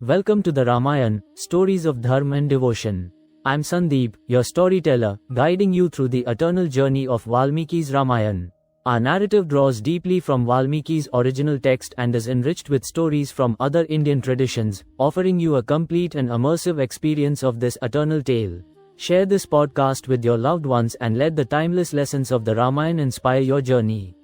Welcome to the Ramayana, stories of dharm and devotion. I'm Sandeep, your storyteller, guiding you through the eternal journey of Valmiki's Ramayana. Our narrative draws deeply from Valmiki's original text and is enriched with stories from other Indian traditions, offering you a complete and immersive experience of this eternal tale. Share this podcast with your loved ones and let the timeless lessons of the Ramayana inspire your journey.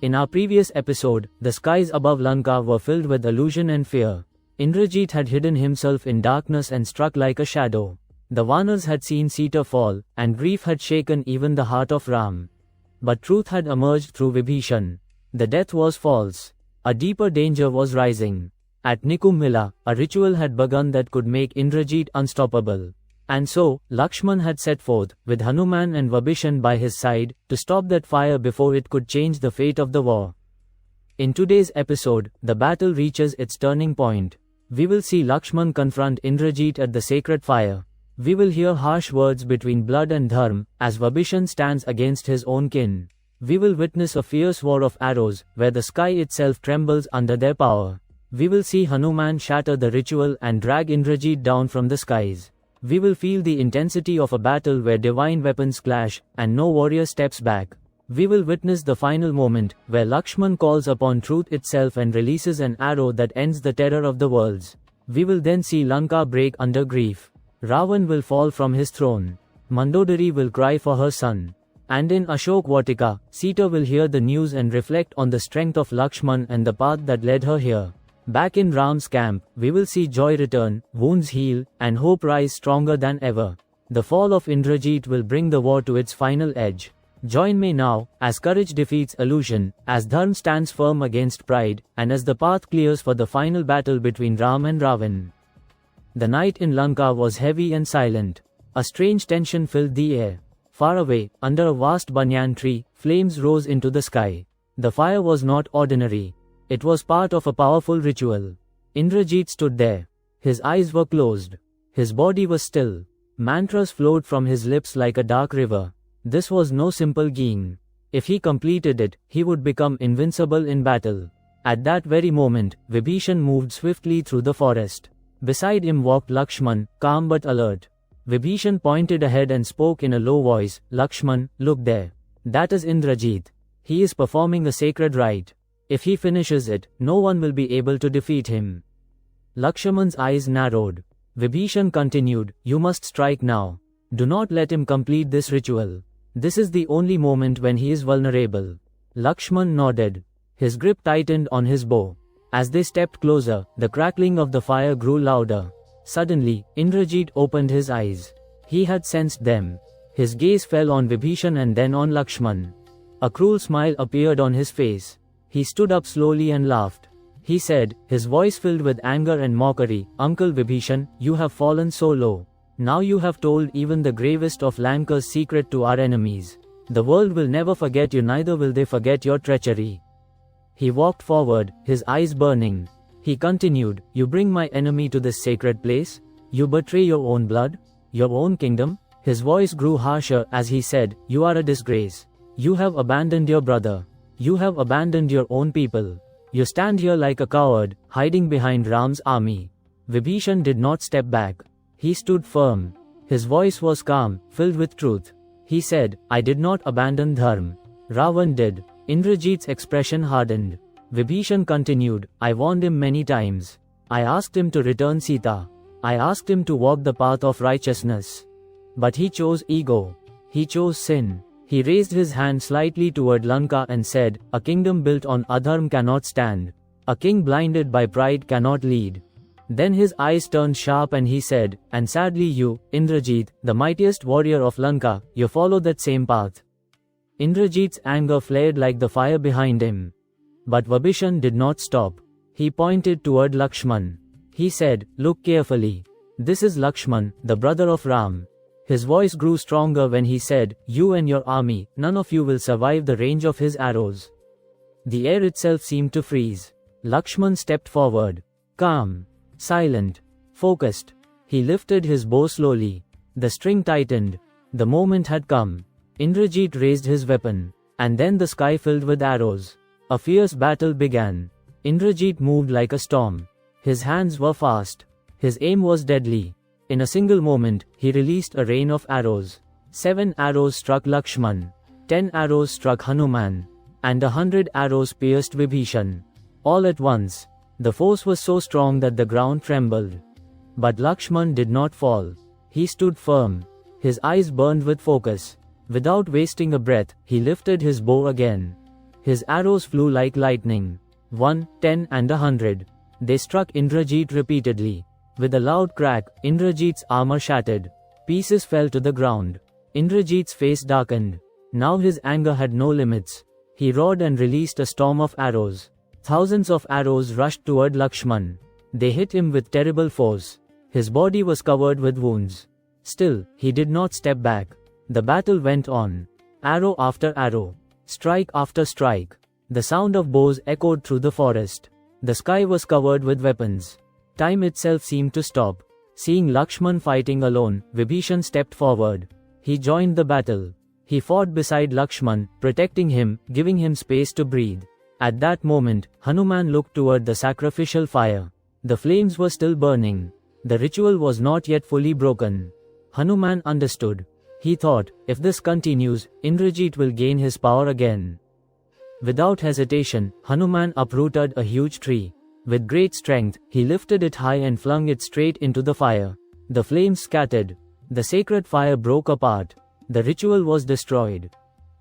In our previous episode, the skies above Lanka were filled with illusion and fear. Indrajit had hidden himself in darkness and struck like a shadow. The Vanars had seen Sita fall, and grief had shaken even the heart of Ram. But truth had emerged through Vibhishan. The death was false. A deeper danger was rising. At Nikumbhila, a ritual had begun that could make Indrajit unstoppable. And so, Lakshman had set forth, with Hanuman and Vibhishan by his side, to stop that fire before it could change the fate of the war. In today's episode, the battle reaches its turning point. We will see Lakshman confront Indrajit at the sacred fire. We will hear harsh words between blood and dharm, as Vibhishan stands against his own kin. We will witness a fierce war of arrows, where the sky itself trembles under their power. We will see Hanuman shatter the ritual and drag Indrajit down from the skies. We will feel the intensity of a battle where divine weapons clash, and no warrior steps back. We will witness the final moment, where Lakshman calls upon truth itself and releases an arrow that ends the terror of the worlds. We will then see Lanka break under grief. Raavan will fall from his throne. Mandodari will cry for her son. And in Ashok Vatika, Sita will hear the news and reflect on the strength of Lakshman and the path that led her here. Back in Ram's camp, we will see joy return, wounds heal, and hope rise stronger than ever. The fall of Indrajit will bring the war to its final edge. Join me now, as courage defeats illusion, as dharm stands firm against pride, and as the path clears for the final battle between Ram and Raavan. The night in Lanka was heavy and silent. A strange tension filled the air. Far away, under a vast banyan tree, flames rose into the sky. The fire was not ordinary. It was part of a powerful ritual. Indrajit stood there. His eyes were closed. His body was still. Mantras flowed from his lips like a dark river. This was no simple game. If he completed it, he would become invincible in battle. At that very moment, Vibhishan moved swiftly through the forest. Beside him walked Lakshman, calm but alert. Vibhishan pointed ahead and spoke in a low voice, "Lakshman, look there. That is Indrajit. He is performing a sacred rite. If he finishes it, no one will be able to defeat him." Lakshman's eyes narrowed. Vibhishan continued, "You must strike now. Do not let him complete this ritual. This is the only moment when he is vulnerable." Lakshman nodded. His grip tightened on his bow. As they stepped closer, the crackling of the fire grew louder. Suddenly, Indrajit opened his eyes. He had sensed them. His gaze fell on Vibhishan and then on Lakshman. A cruel smile appeared on his face. He stood up slowly and laughed. He said, his voice filled with anger and mockery, "Uncle Vibhishan, you have fallen so low. Now you have told even the gravest of Lanka's secret to our enemies. The world will never forget you, neither will they forget your treachery." He walked forward, his eyes burning. He continued, "You bring my enemy to this sacred place? You betray your own blood? Your own kingdom?" His voice grew harsher as he said, "You are a disgrace. You have abandoned your brother. You have abandoned your own people. You stand here like a coward, hiding behind Ram's army." Vibhishan did not step back. He stood firm. His voice was calm, filled with truth. He said, "I did not abandon dharm. Raavan did." Indrajit's expression hardened. Vibhishan continued, "I warned him many times. I asked him to return Sita. I asked him to walk the path of righteousness. But he chose ego. He chose sin." He raised his hand slightly toward Lanka and said, "A kingdom built on adharm cannot stand. A king blinded by pride cannot lead." Then his eyes turned sharp and he said, "And sadly you, Indrajit, the mightiest warrior of Lanka, you follow that same path." Indrajit's anger flared like the fire behind him. But Vibhishan did not stop. He pointed toward Lakshman. He said, "Look carefully. This is Lakshman, the brother of Ram." His voice grew stronger when he said, "You and your army, none of you will survive the range of his arrows." The air itself seemed to freeze. Lakshman stepped forward. Calm. Silent. Focused. He lifted his bow slowly. The string tightened. The moment had come. Indrajit raised his weapon. And then the sky filled with arrows. A fierce battle began. Indrajit moved like a storm. His hands were fast. His aim was deadly. In a single moment, he released a rain of arrows. 7 arrows struck Lakshman. 10 arrows struck Hanuman. And 100 arrows pierced Vibhishan. All at once. The force was so strong that the ground trembled. But Lakshman did not fall. He stood firm. His eyes burned with focus. Without wasting a breath, he lifted his bow again. His arrows flew like lightning. 1, 10 and 100. They struck Indrajit repeatedly. With a loud crack, Indrajit's armor shattered. Pieces fell to the ground. Indrajit's face darkened. Now his anger had no limits. He roared and released a storm of arrows. Thousands of arrows rushed toward Lakshman. They hit him with terrible force. His body was covered with wounds. Still, he did not step back. The battle went on. Arrow after arrow. Strike after strike. The sound of bows echoed through the forest. The sky was covered with weapons. Time itself seemed to stop. Seeing Lakshman fighting alone, Vibhishan stepped forward. He joined the battle. He fought beside Lakshman, protecting him, giving him space to breathe. At that moment, Hanuman looked toward the sacrificial fire. The flames were still burning. The ritual was not yet fully broken. Hanuman understood. He thought, if this continues, Indrajit will gain his power again. Without hesitation, Hanuman uprooted a huge tree. With great strength, he lifted it high and flung it straight into the fire. The flames scattered. The sacred fire broke apart. The ritual was destroyed.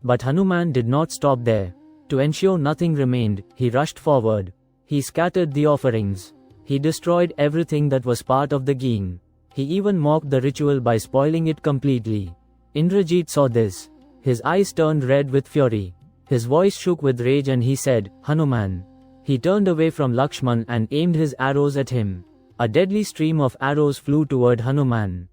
But Hanuman did not stop there. To ensure nothing remained, he rushed forward. He scattered the offerings. He destroyed everything that was part of the king. He even mocked the ritual by spoiling it completely. Indrajit saw this. His eyes turned red with fury. His voice shook with rage and he said, Hanuman. He turned away from Lakshman and aimed his arrows at him. A deadly stream of arrows flew toward Hanuman.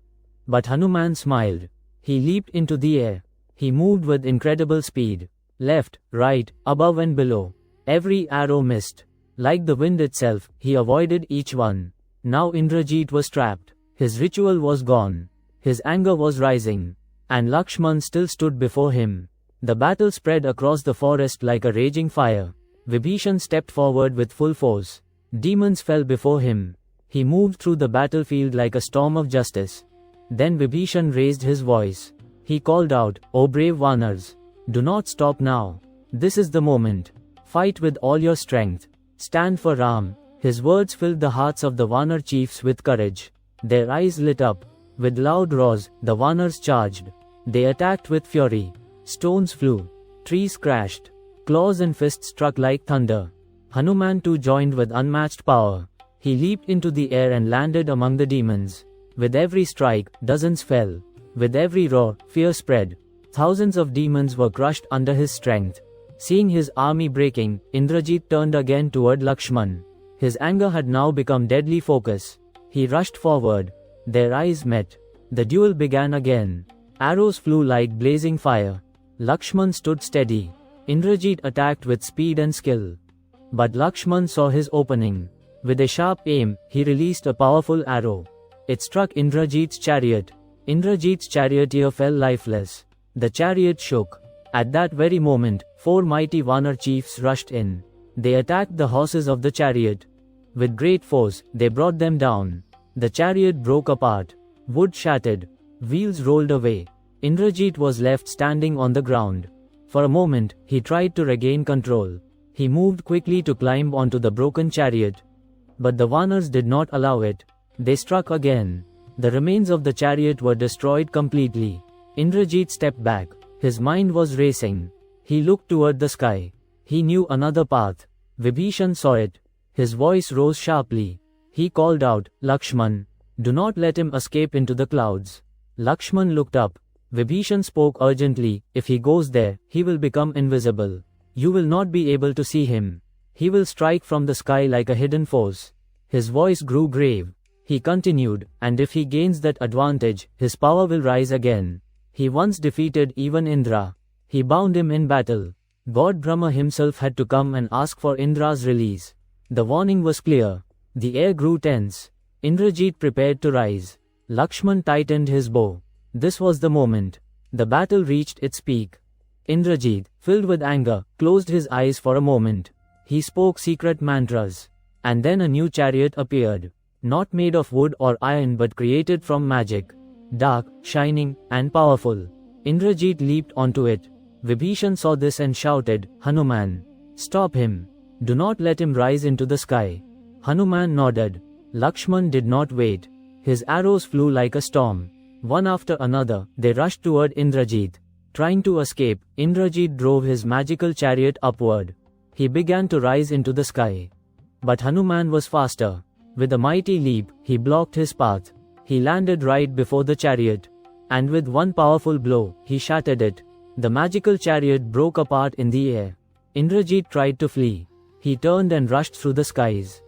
But Hanuman smiled. He leaped into the air. He moved with incredible speed. Left, right, above and below. Every arrow missed. Like the wind itself, he avoided each one. Now Indrajit was trapped. His ritual was gone. His anger was rising. And Lakshman still stood before him. The battle spread across the forest like a raging fire. Vibhishan stepped forward with full force. Demons fell before him. He moved through the battlefield like a storm of justice. Then Vibhishan raised his voice. He called out, O brave Vanars! Do not stop now. This is the moment. Fight with all your strength. Stand for Ram. His words filled the hearts of the Vanar chiefs with courage. Their eyes lit up. With loud roars, the Vanars charged. They attacked with fury. Stones flew. Trees crashed. Claws and fists struck like thunder. Hanuman too joined with unmatched power. He leaped into the air and landed among the demons. With every strike, dozens fell. With every roar, fear spread. Thousands of demons were crushed under his strength. Seeing his army breaking, Indrajit turned again toward Lakshman. His anger had now become deadly focus. He rushed forward. Their eyes met. The duel began again. Arrows flew like blazing fire. Lakshman stood steady. Indrajit attacked with speed and skill. But Lakshman saw his opening. With a sharp aim, he released a powerful arrow. It struck Indrajit's chariot. Indrajit's charioteer fell lifeless. The chariot shook. At that very moment, 4 mighty Vanar chiefs rushed in. They attacked the horses of the chariot. With great force, they brought them down. The chariot broke apart. Wood shattered. Wheels rolled away. Indrajit was left standing on the ground. For a moment, he tried to regain control. He moved quickly to climb onto the broken chariot. But the Vanars did not allow it. They struck again. The remains of the chariot were destroyed completely. Indrajit stepped back. His mind was racing. He looked toward the sky. He knew another path. Vibhishan saw it. His voice rose sharply. He called out, Lakshman, do not let him escape into the clouds. Lakshman looked up. Vibhishan spoke urgently, if he goes there, he will become invisible. You will not be able to see him. He will strike from the sky like a hidden force. His voice grew grave. He continued, and if he gains that advantage, his power will rise again. He once defeated even Indra. He bound him in battle. God Brahma himself had to come and ask for Indra's release. The warning was clear. The air grew tense. Indrajit prepared to rise. Lakshman tightened his bow. This was the moment. The battle reached its peak. Indrajit, filled with anger, closed his eyes for a moment. He spoke secret mantras. And then a new chariot appeared. Not made of wood or iron but created from magic. Dark, shining, and powerful. Indrajit leaped onto it. Vibhishan saw this and shouted, "Hanuman! Stop him! Do not let him rise into the sky." Hanuman nodded. Lakshman did not wait. His arrows flew like a storm. One after another, they rushed toward Indrajit. Trying to escape, Indrajit drove his magical chariot upward. He began to rise into the sky. But Hanuman was faster. With a mighty leap, he blocked his path. He landed right before the chariot. And with one powerful blow, he shattered it. The magical chariot broke apart in the air. Indrajit tried to flee. He turned and rushed through the skies.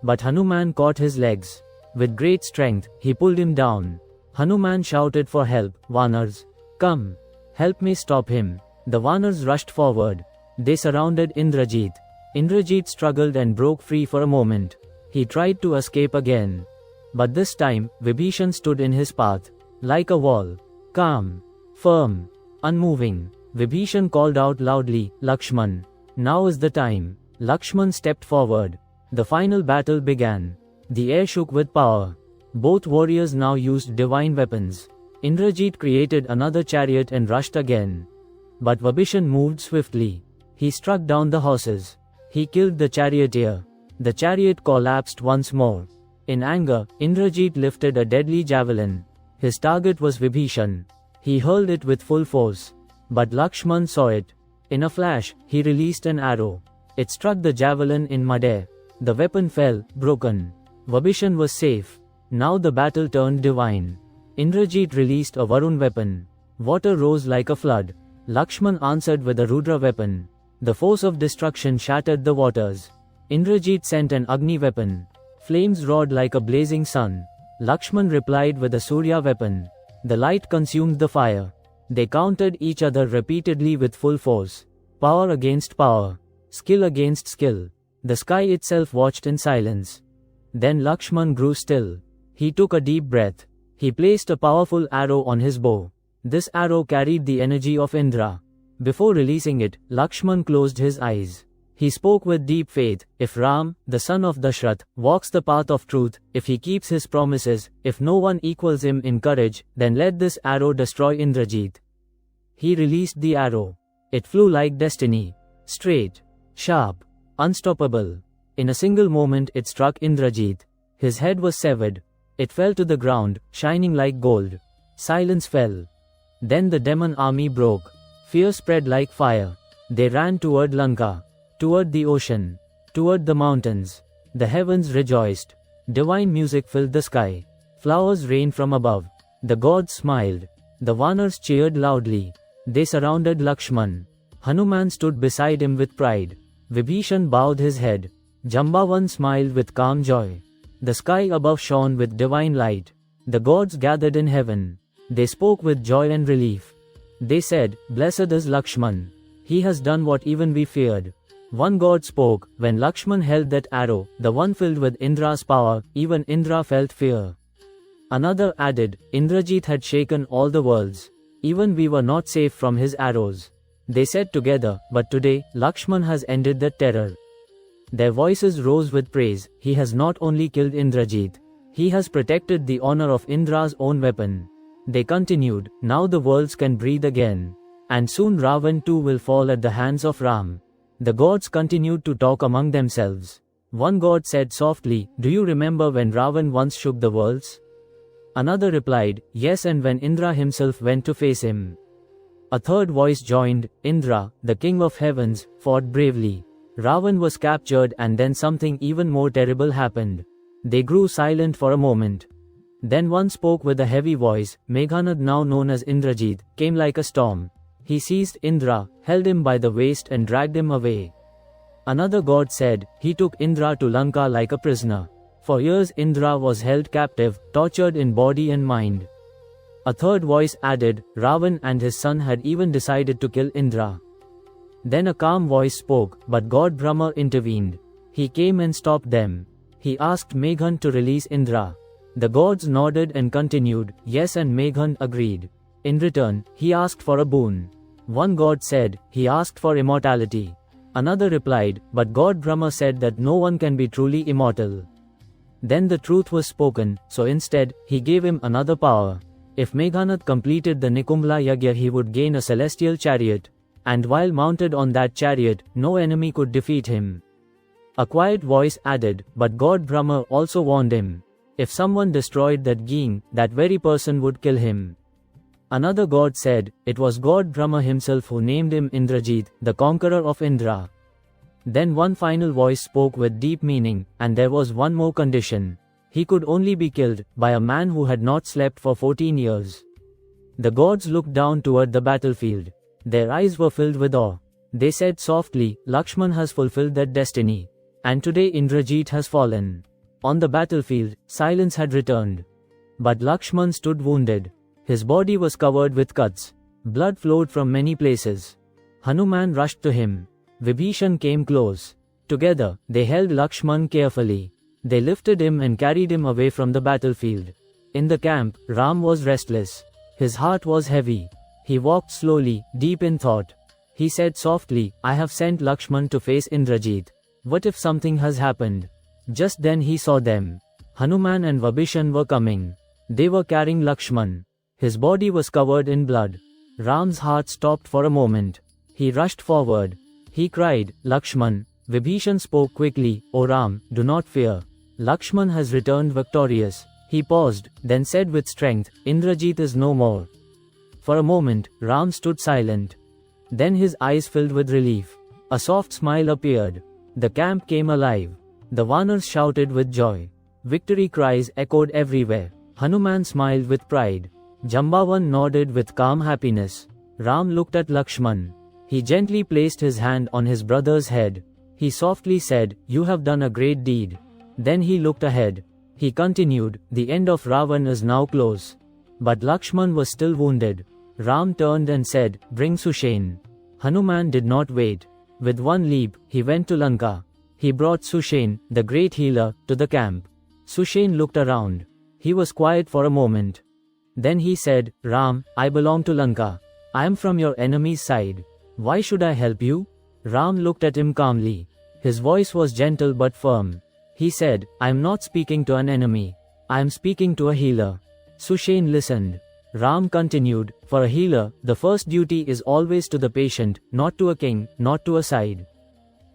But Hanuman caught his legs. With great strength, he pulled him down. Hanuman shouted for help, "Vanars! Come! Help me stop him!" The Vanars rushed forward. They surrounded Indrajit. Indrajit struggled and broke free for a moment. He tried to escape again. But this time, Vibhishan stood in his path. Like a wall. Calm. Firm. Unmoving. Vibhishan called out loudly, "Lakshman! Now is the time." Lakshman stepped forward. The final battle began. The air shook with power. Both warriors now used divine weapons. Indrajit created another chariot and rushed again. But Vibhishan moved swiftly. He struck down the horses. He killed the charioteer. The chariot collapsed once more. In anger, Indrajit lifted a deadly javelin. His target was Vibhishan. He hurled it with full force. But Lakshman saw it. In a flash, he released an arrow. It struck the javelin in midair. The weapon fell, broken. Vibhishan was safe. Now the battle turned divine. Indrajit released a Varun weapon. Water rose like a flood. Lakshman answered with a Rudra weapon. The force of destruction shattered the waters. Indrajit sent an Agni weapon. Flames roared like a blazing sun. Lakshman replied with a Surya weapon. The light consumed the fire. They countered each other repeatedly with full force. Power against power. Skill against skill. The sky itself watched in silence. Then Lakshman grew still. He took a deep breath. He placed a powerful arrow on his bow. This arrow carried the energy of Indra. Before releasing it, Lakshman closed his eyes. He spoke with deep faith, "If Ram, the son of Dashrath, walks the path of truth, if he keeps his promises, if no one equals him in courage, then let this arrow destroy Indrajit." He released the arrow. It flew like destiny. Straight. Sharp. Unstoppable. In a single moment it struck Indrajit. His head was severed. It fell to the ground, shining like gold. Silence fell. Then the demon army broke. Fear spread like fire. They ran toward Lanka. Toward the ocean. Toward the mountains. The heavens rejoiced. Divine music filled the sky. Flowers rained from above. The gods smiled. The Vanars cheered loudly. They surrounded Lakshman. Hanuman stood beside him with pride. Vibhishan bowed his head. Jambavan smiled with calm joy. The sky above shone with divine light. The gods gathered in heaven. They spoke with joy and relief. They said, "Blessed is Lakshman. He has done what even we feared." One god spoke, "When Lakshman held that arrow, the one filled with Indra's power, even Indra felt fear." Another added, "Indrajit had shaken all the worlds. Even we were not safe from his arrows." They said together, "But today, Lakshman has ended that terror." Their voices rose with praise. He has not only killed Indrajit. He has protected the honor of Indra's own weapon. They continued, "Now the worlds can breathe again. And soon Raavan too will fall at the hands of Ram." The gods continued to talk among themselves. One god said softly, "Do you remember when Raavan once shook the worlds?" Another replied, "Yes, and when Indra himself went to face him." A third voice joined, "Indra, the king of heavens, fought bravely. Raavan was captured and then something even more terrible happened." They grew silent for a moment. Then one spoke with a heavy voice. Meghanad, now known as Indrajit, came like a storm. He seized Indra, held him by the waist and dragged him away. Another god said, "He took Indra to Lanka like a prisoner. For years Indra was held captive, tortured in body and mind." A third voice added, "Raavan and his son had even decided to kill Indra." Then a calm voice spoke, but God Brahma intervened. He came and stopped them. He asked Meghan to release Indra. The gods nodded and continued, "Yes," and Meghan agreed. In return, he asked for a boon. One god said, "He asked for immortality." Another replied, but God Brahma said that no one can be truly immortal. Then the truth was spoken, so instead, he gave him another power. If Meghanath completed the Nikumbhila Yagya, he would gain a celestial chariot, and while mounted on that chariot, no enemy could defeat him. A quiet voice added, but God Brahma also warned him. If someone destroyed that being, that very person would kill him. Another god said, it was God Brahma himself who named him Indrajit, the conqueror of Indra. Then one final voice spoke with deep meaning, and there was one more condition. He could only be killed by a man who had not slept for 14 years. The gods looked down toward the battlefield. Their eyes were filled with awe. They said softly, Lakshman has fulfilled that destiny. And today Indrajit has fallen. On the battlefield, silence had returned. But Lakshman stood wounded. His body was covered with cuts. Blood flowed from many places. Hanuman rushed to him. Vibhishan came close. Together, they held Lakshman carefully. They lifted him and carried him away from the battlefield. In the camp, Ram was restless. His heart was heavy. He walked slowly, deep in thought. He said softly, I have sent Lakshman to face Indrajit. What if something has happened? Just then he saw them. Hanuman and Vibhishan were coming. They were carrying Lakshman. His body was covered in blood. Ram's heart stopped for a moment. He rushed forward. He cried, Lakshman. Vibhishan spoke quickly, O Ram, do not fear. Lakshman has returned victorious. He paused, then said with strength, Indrajit is no more. For a moment, Ram stood silent. Then his eyes filled with relief. A soft smile appeared. The camp came alive. The Vanars shouted with joy. Victory cries echoed everywhere. Hanuman smiled with pride. Jambavan nodded with calm happiness. Ram looked at Lakshman. He gently placed his hand on his brother's head. He softly said, You have done a great deed. Then he looked ahead. He continued, The end of Raavan is now close. But Lakshman was still wounded. Ram turned and said, Bring Sushen. Hanuman did not wait. With one leap, he went to Lanka. He brought Sushen, the great healer, to the camp. Sushen looked around. He was quiet for a moment. Then he said, Ram, I belong to Lanka. I am from your enemy's side. Why should I help you? Ram looked at him calmly. His voice was gentle but firm. He said, I am not speaking to an enemy. I am speaking to a healer. Sushen listened. Ram continued, For a healer, the first duty is always to the patient, not to a king, not to a side.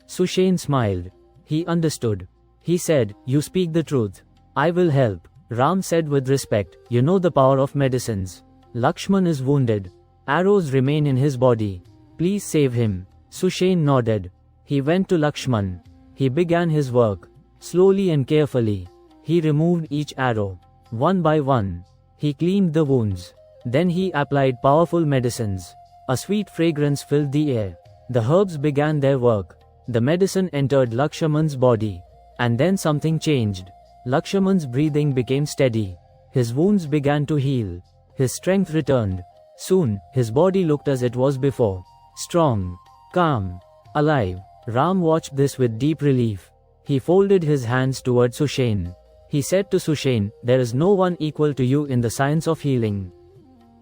Sushen smiled. He understood. He said, You speak the truth. I will help. Ram said with respect, You know the power of medicines. Lakshman is wounded. Arrows remain in his body. Please save him. Sushen nodded. He went to Lakshman. He began his work. Slowly and carefully. He removed each arrow. One by one. He cleaned the wounds. Then he applied powerful medicines. A sweet fragrance filled the air. The herbs began their work. The medicine entered Lakshman's body. And then something changed. Lakshman's breathing became steady. His wounds began to heal. His strength returned. Soon, his body looked as it was before. Strong, calm, alive. Ram watched this with deep relief. He folded his hands toward Sushen. He said to Sushen, There is no one equal to you in the science of healing.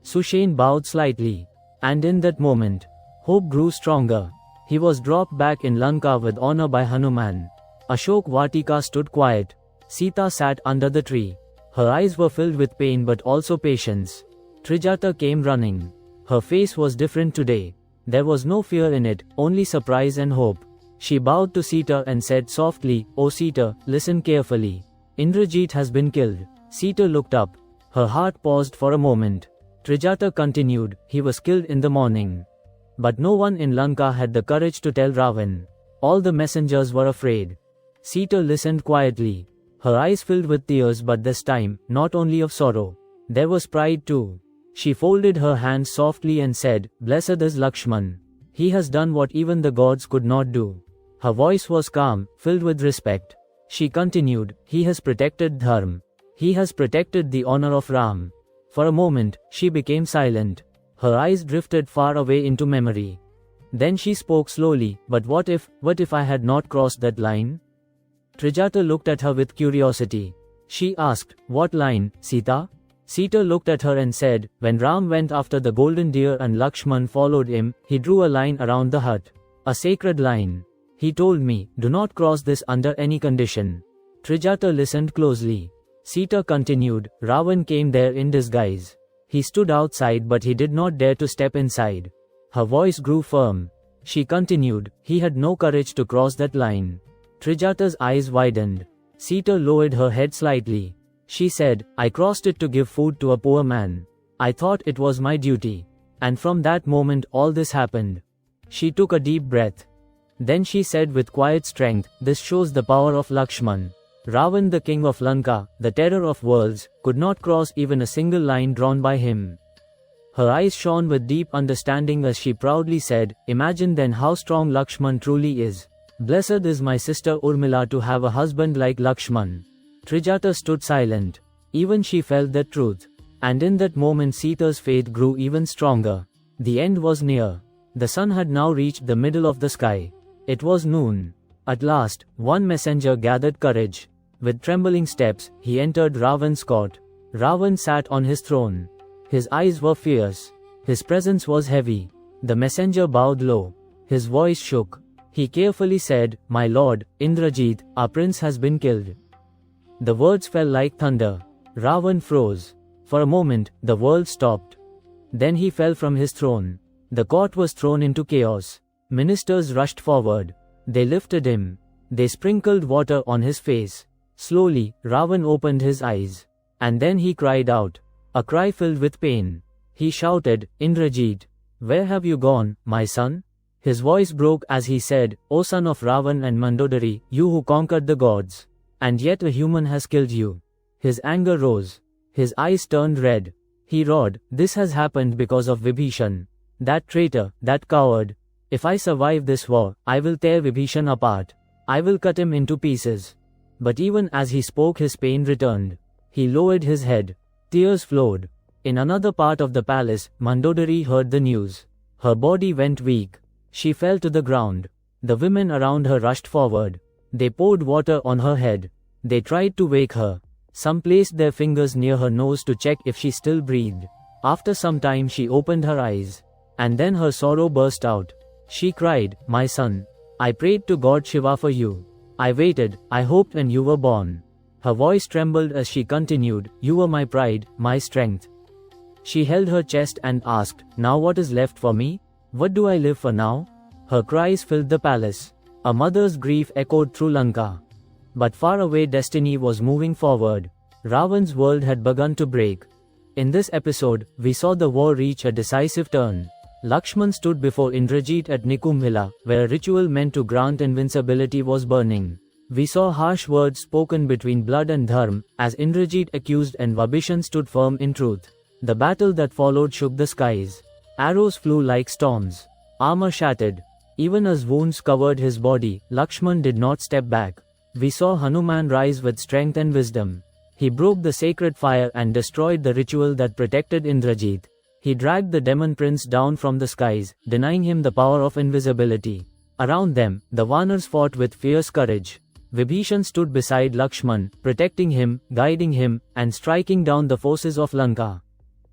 Sushen bowed slightly. And in that moment, hope grew stronger. He was dropped back in Lanka with honor by Hanuman. Ashok Vatika stood quiet. Sita sat under the tree. Her eyes were filled with pain but also patience. Trijata came running. Her face was different today. There was no fear in it, only surprise and hope. She bowed to Sita and said softly, O Sita, listen carefully. Indrajit has been killed. Sita looked up. Her heart paused for a moment. Trijata continued, He was killed in the morning. But no one in Lanka had the courage to tell Raavan. All the messengers were afraid. Sita listened quietly. Her eyes filled with tears, but this time, not only of sorrow. There was pride too. She folded her hands softly and said, Blessed is Lakshman. He has done what even the gods could not do. Her voice was calm, filled with respect. She continued, He has protected dharm. He has protected the honor of Ram. For a moment, she became silent. Her eyes drifted far away into memory. Then she spoke slowly, But what if I had not crossed that line? Trijata looked at her with curiosity. She asked, What line, Sita? Sita looked at her and said, When Ram went after the golden deer and Lakshman followed him, he drew a line around the hut. A sacred line. He told me, do not cross this under any condition. Trijata listened closely. Sita continued, Raavan came there in disguise. He stood outside but he did not dare to step inside. Her voice grew firm. She continued, he had no courage to cross that line. Trijata's eyes widened. Sita lowered her head slightly. She said, I crossed it to give food to a poor man. I thought it was my duty. And from that moment all this happened. She took a deep breath. Then she said with quiet strength, this shows the power of Lakshman. Raavan, the king of Lanka, the terror of worlds, could not cross even a single line drawn by him. Her eyes shone with deep understanding as she proudly said, imagine then how strong Lakshman truly is. Blessed is my sister Urmila to have a husband like Lakshman. Trijata stood silent. Even she felt the truth. And in that moment Sita's faith grew even stronger. The end was near. The sun had now reached the middle of the sky. It was noon. At last, one messenger gathered courage. With trembling steps, he entered Raavan's court. Raavan sat on his throne. His eyes were fierce. His presence was heavy. The messenger bowed low. His voice shook. He carefully said, my lord, Indrajit, our prince has been killed. The words fell like thunder. Raavan froze. For a moment, the world stopped. Then he fell from his throne. The court was thrown into chaos. Ministers rushed forward. They lifted him. They sprinkled water on his face. Slowly, Raavan opened his eyes. And then he cried out. A cry filled with pain. He shouted, Indrajit, where have you gone, my son? His voice broke as he said, O son of Raavan and Mandodari, you who conquered the gods. And yet a human has killed you. His anger rose. His eyes turned red. He roared, this has happened because of Vibhishan. That traitor, that coward. If I survive this war, I will tear Vibhishan apart. I will cut him into pieces. But even as he spoke his pain returned. He lowered his head. Tears flowed. In another part of the palace, Mandodari heard the news. Her body went weak. She fell to the ground. The women around her rushed forward. They poured water on her head. They tried to wake her. Some placed their fingers near her nose to check if she still breathed. After some time she opened her eyes. And then her sorrow burst out. She cried, my son. I prayed to God Shiva for you. I waited, I hoped, and you were born. Her voice trembled as she continued, you were my pride, my strength. She held her chest and asked, now what is left for me? What do I live for now? Her cries filled the palace. A mother's grief echoed through Lanka. But far away destiny was moving forward. Raavan's world had begun to break. In this episode, we saw the war reach a decisive turn. Lakshman stood before Indrajit at Nikumbhila, where a ritual meant to grant invincibility was burning. We saw harsh words spoken between blood and dharm, as Indrajit accused and Vibhishan stood firm in truth. The battle that followed shook the skies. Arrows flew like storms. Armor shattered. Even as wounds covered his body, Lakshman did not step back. We saw Hanuman rise with strength and wisdom. He broke the sacred fire and destroyed the ritual that protected Indrajit. He dragged the demon prince down from the skies, denying him the power of invisibility. Around them, the Vanars fought with fierce courage. Vibhishan stood beside Lakshman, protecting him, guiding him, and striking down the forces of Lanka.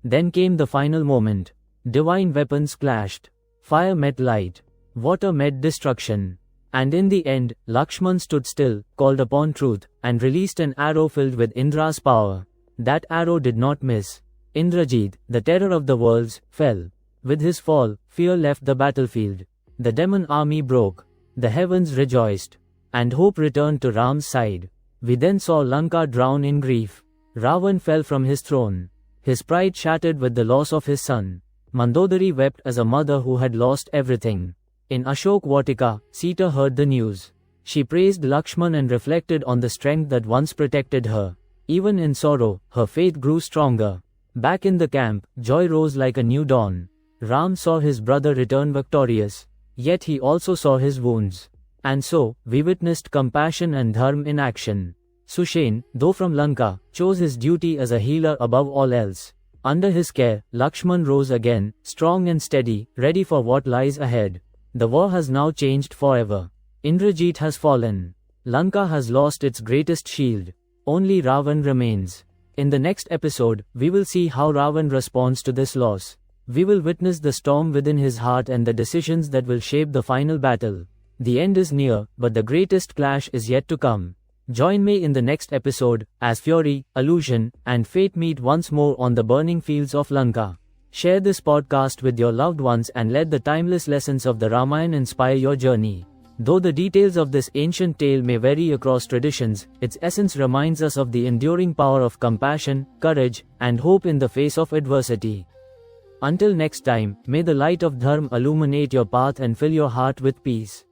Then came the final moment. Divine weapons clashed. Fire met light. Water met destruction. And in the end, Lakshman stood still, called upon truth, and released an arrow filled with Indra's power. That arrow did not miss. Indrajit, the terror of the worlds, fell. With his fall, fear left the battlefield. The demon army broke. The heavens rejoiced. And hope returned to Ram's side. We then saw Lanka drown in grief. Raavan fell from his throne. His pride shattered with the loss of his son. Mandodari wept as a mother who had lost everything. In Ashok Vatika, Sita heard the news. She praised Lakshman and reflected on the strength that once protected her. Even in sorrow, her faith grew stronger. Back in the camp, joy rose like a new dawn. Ram saw his brother return victorious. Yet he also saw his wounds. And so, we witnessed compassion and dharm in action. Sushen, though from Lanka, chose his duty as a healer above all else. Under his care, Lakshman rose again, strong and steady, ready for what lies ahead. The war has now changed forever. Indrajit has fallen. Lanka has lost its greatest shield. Only Raavan remains. In the next episode, we will see how Raavan responds to this loss. We will witness the storm within his heart and the decisions that will shape the final battle. The end is near, but the greatest clash is yet to come. Join me in the next episode, as fury, illusion, and fate meet once more on the burning fields of Lanka. Share this podcast with your loved ones and let the timeless lessons of the Ramayana inspire your journey. Though the details of this ancient tale may vary across traditions, its essence reminds us of the enduring power of compassion, courage, and hope in the face of adversity. Until next time, may the light of dharm illuminate your path and fill your heart with peace.